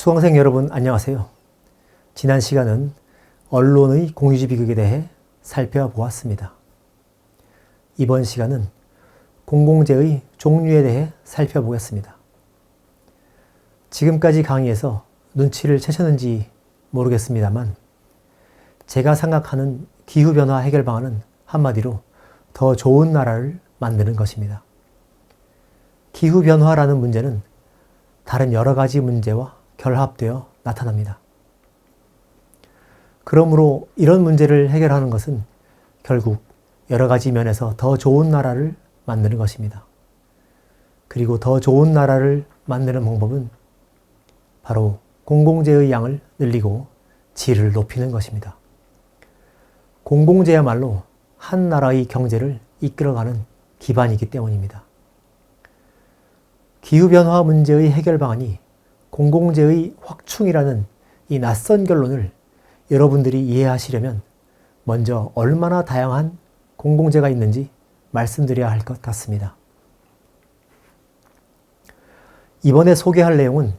수강생 여러분 안녕하세요. 지난 시간은 언론의 공유지 비극에 대해 살펴보았습니다. 이번 시간은 공공재의 종류에 대해 살펴보겠습니다. 지금까지 강의에서 눈치를 채셨는지 모르겠습니다만 제가 생각하는 기후변화 해결 방안은 한마디로 더 좋은 나라를 만드는 것입니다. 기후변화라는 문제는 다른 여러 가지 문제와 결합되어 나타납니다. 그러므로 이런 문제를 해결하는 것은 결국 여러 가지 면에서 더 좋은 나라를 만드는 것입니다. 그리고 더 좋은 나라를 만드는 방법은 바로 공공재의 양을 늘리고 질을 높이는 것입니다. 공공재야말로 한 나라의 경제를 이끌어가는 기반이기 때문입니다. 기후변화 문제의 해결 방안이 공공재의 확충이라는 이 낯선 결론을 여러분들이 이해하시려면 먼저 얼마나 다양한 공공재가 있는지 말씀드려야 할 것 같습니다. 이번에 소개할 내용은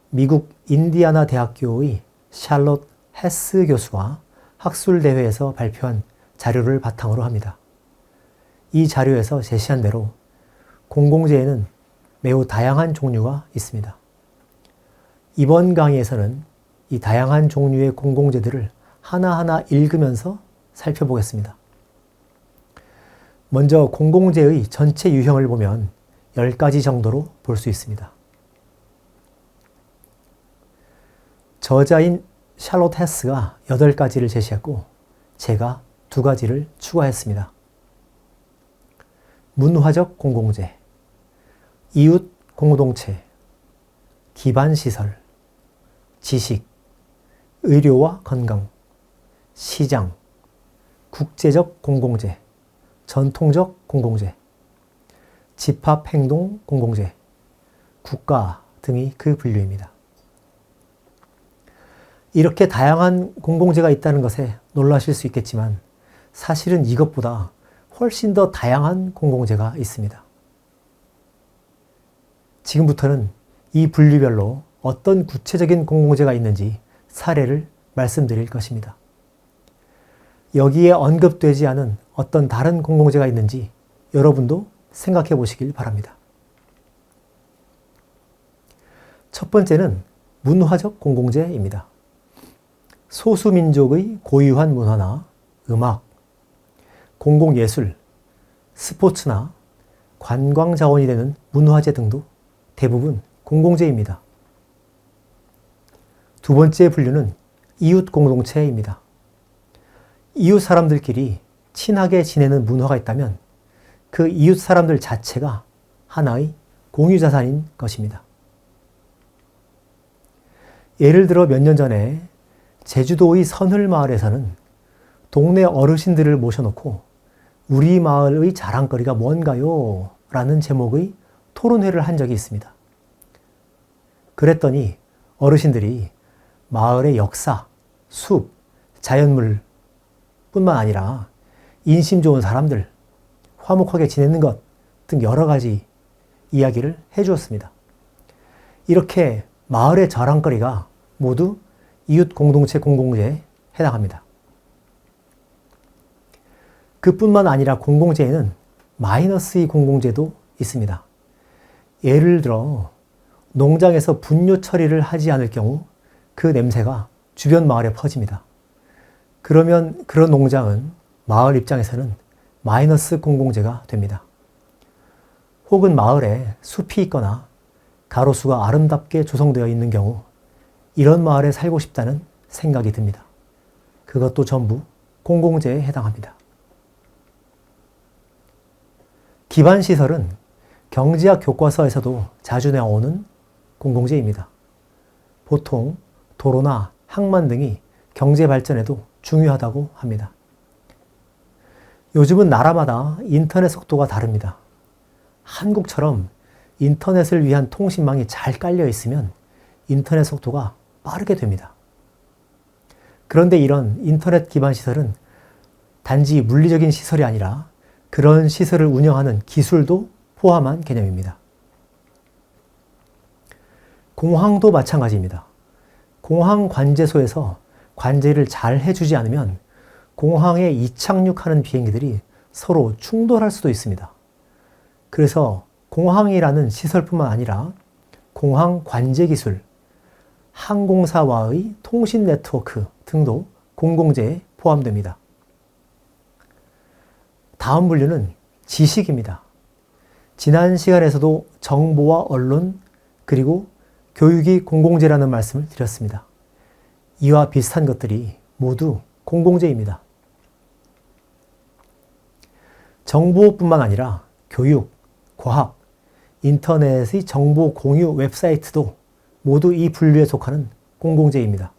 미국 인디아나 대학교의 샬롯 헤스 교수가 학술대회에서 발표한 자료를 바탕으로 합니다. 이 자료에서 제시한 대로 공공재에는 매우 다양한 종류가 있습니다. 이번 강의에서는 이 다양한 종류의 공공재들을 하나하나 읽으면서 살펴보겠습니다. 먼저 공공재의 전체 유형을 보면 10가지 정도로 볼 수 있습니다. 저자인 샬롯 헤스가 8가지를 제시했고 제가 2가지를 추가했습니다. 문화적 공공재, 이웃 공동체, 기반시설, 지식, 의료와 건강, 시장, 국제적 공공재, 전통적 공공재, 집합행동 공공재, 국가 등이 그 분류입니다. 이렇게 다양한 공공재가 있다는 것에 놀라실 수 있겠지만 사실은 이것보다 훨씬 더 다양한 공공재가 있습니다. 지금부터는 이 분류별로 어떤 구체적인 공공재가 있는지 사례를 말씀드릴 것입니다. 여기에 언급되지 않은 어떤 다른 공공재가 있는지 여러분도 생각해 보시길 바랍니다. 첫 번째는 문화적 공공재입니다. 소수민족의 고유한 문화나 음악, 공공예술, 스포츠나 관광자원이 되는 문화재 등도 대부분 공공재입니다. 두 번째 분류는 이웃 공동체입니다. 이웃 사람들끼리 친하게 지내는 문화가 있다면 그 이웃 사람들 자체가 하나의 공유자산인 것입니다. 예를 들어 몇 년 전에 제주도의 선흘마을에서는 동네 어르신들을 모셔놓고 우리 마을의 자랑거리가 뭔가요? 라는 제목의 토론회를 한 적이 있습니다. 그랬더니 어르신들이 마을의 역사, 숲, 자연물 뿐만 아니라 인심 좋은 사람들, 화목하게 지내는 것 등 여러 가지 이야기를 해주었습니다. 이렇게 마을의 자랑거리가 모두 이웃 공동체 공공재에 해당합니다. 그뿐만 아니라 공공재에는 마이너스의 공공재도 있습니다. 예를 들어 농장에서 분뇨 처리를 하지 않을 경우 그 냄새가 주변 마을에 퍼집니다. 그러면 그런 농장은 마을 입장에서는 마이너스 공공재가 됩니다. 혹은 마을에 숲이 있거나 가로수가 아름답게 조성되어 있는 경우 이런 마을에 살고 싶다는 생각이 듭니다. 그것도 전부 공공재에 해당합니다. 기반시설은 경제학 교과서에서도 자주 나오는 공공재입니다. 보통 도로나 항만 등이 경제 발전에도 중요하다고 합니다. 요즘은 나라마다 인터넷 속도가 다릅니다. 한국처럼 인터넷을 위한 통신망이 잘 깔려 있으면 인터넷 속도가 빠르게 됩니다. 그런데 이런 인터넷 기반 시설은 단지 물리적인 시설이 아니라 그런 시설을 운영하는 기술도 포함한 개념입니다. 공항도 마찬가지입니다. 공항관제소에서 관제를 잘 해주지 않으면 공항에 이착륙하는 비행기들이 서로 충돌할 수도 있습니다. 그래서 공항이라는 시설뿐만 아니라 공항 관제 기술, 항공사와의 통신 네트워크 등도 공공재에 포함됩니다. 다음 분류는 지식입니다. 지난 시간에서도 정보와 언론 그리고 교육이 공공재라는 말씀을 드렸습니다. 이와 비슷한 것들이 모두 공공재입니다. 정보뿐만 아니라 교육, 과학, 인터넷의 정보 공유 웹사이트도 모두 이 분류에 속하는 공공재입니다.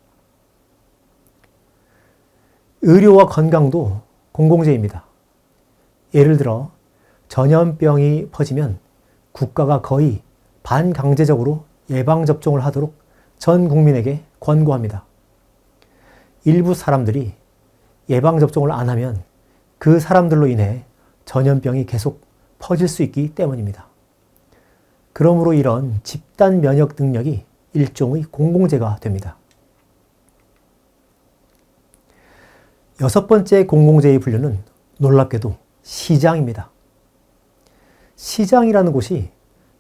의료와 건강도 공공재입니다. 예를 들어 전염병이 퍼지면 국가가 거의 반강제적으로 예방접종을 하도록 전 국민에게 권고합니다. 일부 사람들이 예방접종을 안 하면 그 사람들로 인해 전염병이 계속 퍼질 수 있기 때문입니다. 그러므로 이런 집단 면역 능력이 일종의 공공재가 됩니다. 여섯 번째 공공재의 분류는 놀랍게도 시장입니다. 시장이라는 곳이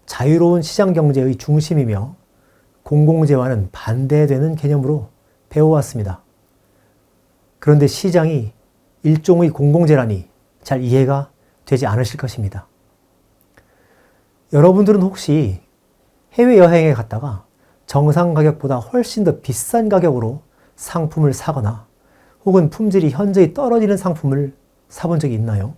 자유로운 시장 경제의 중심이며 공공재와는 반대되는 개념으로 배워왔습니다. 그런데 시장이 일종의 공공재라니 잘 이해가 되지 않으실 것입니다. 여러분들은 혹시 해외여행에 갔다가 정상 가격보다 훨씬 더 비싼 가격으로 상품을 사거나 혹은 품질이 현저히 떨어지는 상품을 사본 적이 있나요?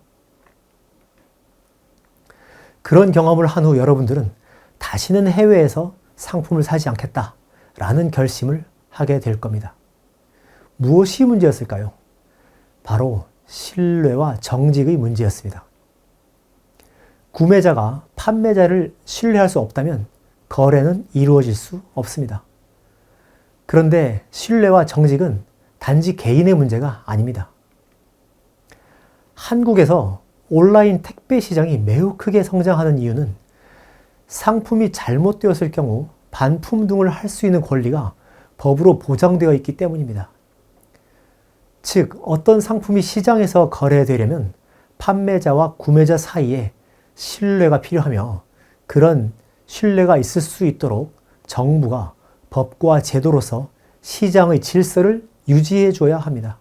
그런 경험을 한 후 여러분들은 다시는 해외에서 상품을 사지 않겠다라는 결심을 하게 될 겁니다. 무엇이 문제였을까요? 바로 신뢰와 정직의 문제였습니다. 구매자가 판매자를 신뢰할 수 없다면 거래는 이루어질 수 없습니다. 그런데 신뢰와 정직은 단지 개인의 문제가 아닙니다. 한국에서 온라인 택배 시장이 매우 크게 성장하는 이유는 상품이 잘못되었을 경우 반품등을 할 수 있는 권리가 법으로 보장되어 있기 때문입니다. 즉, 어떤 상품이 시장에서 거래되려면 판매자와 구매자 사이에 신뢰가 필요하며 그런 신뢰가 있을 수 있도록 정부가 법과 제도로서 시장의 질서를 유지해 줘야 합니다.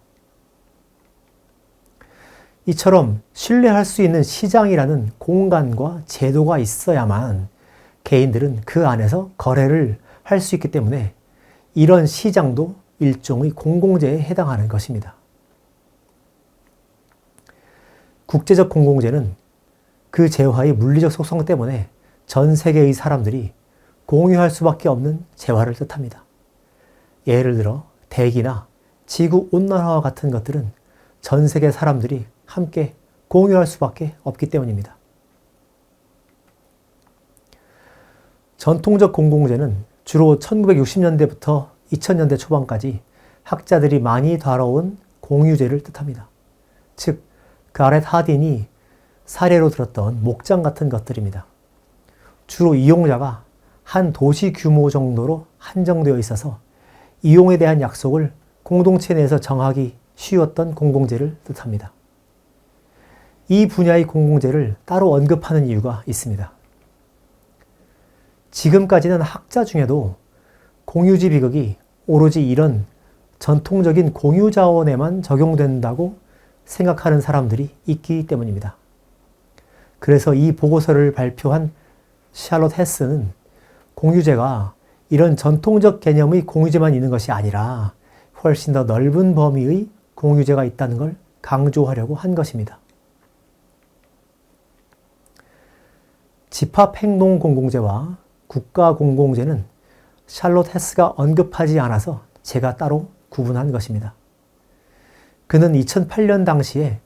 이처럼 신뢰할 수 있는 시장이라는 공간과 제도가 있어야만 개인들은 그 안에서 거래를 할 수 있기 때문에 이런 시장도 일종의 공공재에 해당하는 것입니다. 국제적 공공재는 그 재화의 물리적 속성 때문에 전 세계의 사람들이 공유할 수밖에 없는 재화를 뜻합니다. 예를 들어 대기나 지구 온난화와 같은 것들은 전 세계 사람들이 함께 공유할 수밖에 없기 때문입니다. 전통적 공공재는 주로 1960년대부터 2000년대 초반까지 학자들이 많이 다뤄온 공유재를 뜻합니다. 즉, 가렛 하딘이 사례로 들었던 목장 같은 것들입니다. 주로 이용자가 한 도시 규모 정도로 한정되어 있어서 이용에 대한 약속을 공동체 내에서 정하기 쉬웠던 공공재를 뜻합니다. 이 분야의 공공재를 따로 언급하는 이유가 있습니다. 지금까지는 학자 중에도 공유지 비극이 오로지 이런 전통적인 공유 자원에만 적용된다고 생각하는 사람들이 있기 때문입니다. 그래서 이 보고서를 발표한 샬롯 헤스는 공유재가 이런 전통적 개념의 공유재만 있는 것이 아니라 훨씬 더 넓은 범위의 공유재가 있다는 걸 강조하려고 한 것입니다. 집합행동공공재와 국가공공재는 샬롯 헤스가 언급하지 않아서 제가 따로 구분한 것입니다. 그는 2008년 당시에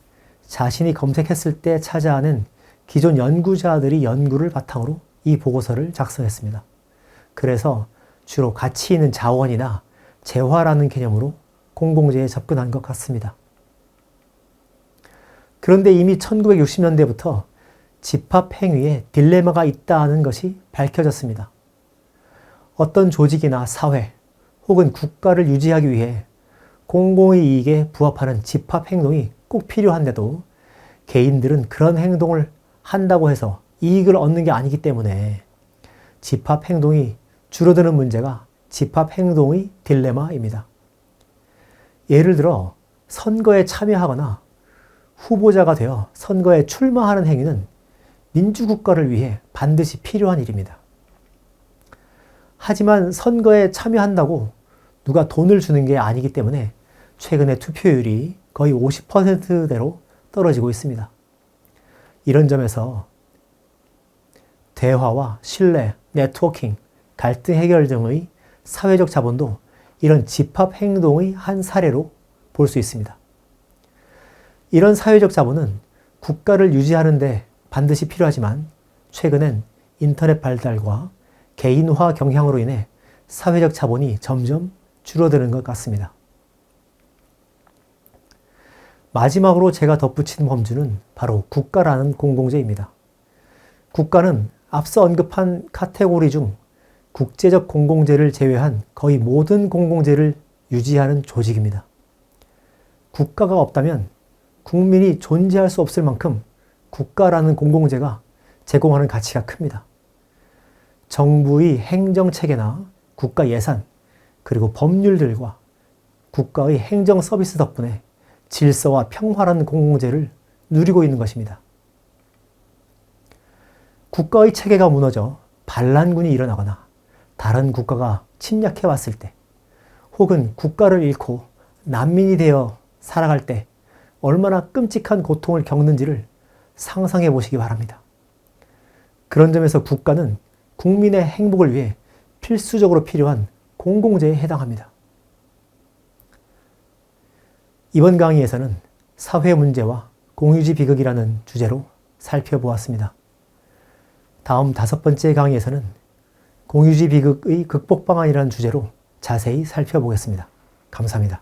자신이 검색했을 때 찾아낸 기존 연구자들이 연구를 바탕으로 이 보고서를 작성했습니다. 그래서 주로 가치 있는 자원이나 재화라는 개념으로 공공재에 접근한 것 같습니다. 그런데 이미 1960년대부터 집합행위에 딜레마가 있다는 것이 밝혀졌습니다. 어떤 조직이나 사회 혹은 국가를 유지하기 위해 공공의 이익에 부합하는 집합 행동이 꼭 필요한데도 개인들은 그런 행동을 한다고 해서 이익을 얻는 게 아니기 때문에 집합 행동이 줄어드는 문제가 집합 행동의 딜레마입니다. 예를 들어 선거에 참여하거나 후보자가 되어 선거에 출마하는 행위는 민주국가를 위해 반드시 필요한 일입니다. 하지만 선거에 참여한다고 누가 돈을 주는 게 아니기 때문에 최근에 투표율이 거의 50%대로 떨어지고 있습니다. 이런 점에서 대화와 신뢰, 네트워킹, 갈등 해결 등의 사회적 자본도 이런 집합 행동의 한 사례로 볼 수 있습니다. 이런 사회적 자본은 국가를 유지하는 데 반드시 필요하지만 최근엔 인터넷 발달과 개인화 경향으로 인해 사회적 자본이 점점 줄어드는 것 같습니다. 마지막으로 제가 덧붙인 범주는 바로 국가라는 공공재입니다. 국가는 앞서 언급한 카테고리 중 국제적 공공재를 제외한 거의 모든 공공재를 유지하는 조직입니다. 국가가 없다면 국민이 존재할 수 없을 만큼 국가라는 공공재가 제공하는 가치가 큽니다. 정부의 행정체계나 국가 예산, 그리고 법률들과 국가의 행정 서비스 덕분에 질서와 평화라는 공공재를 누리고 있는 것입니다. 국가의 체계가 무너져 반란군이 일어나거나 다른 국가가 침략해 왔을 때, 혹은 국가를 잃고 난민이 되어 살아갈 때 얼마나 끔찍한 고통을 겪는지를 상상해 보시기 바랍니다. 그런 점에서 국가는 국민의 행복을 위해 필수적으로 필요한 공공재에 해당합니다. 이번 강의에서는 사회 문제와 공유지 비극이라는 주제로 살펴보았습니다. 다음 5번째 강의에서는 공유지 비극의 극복 방안이라는 주제로 자세히 살펴보겠습니다. 감사합니다.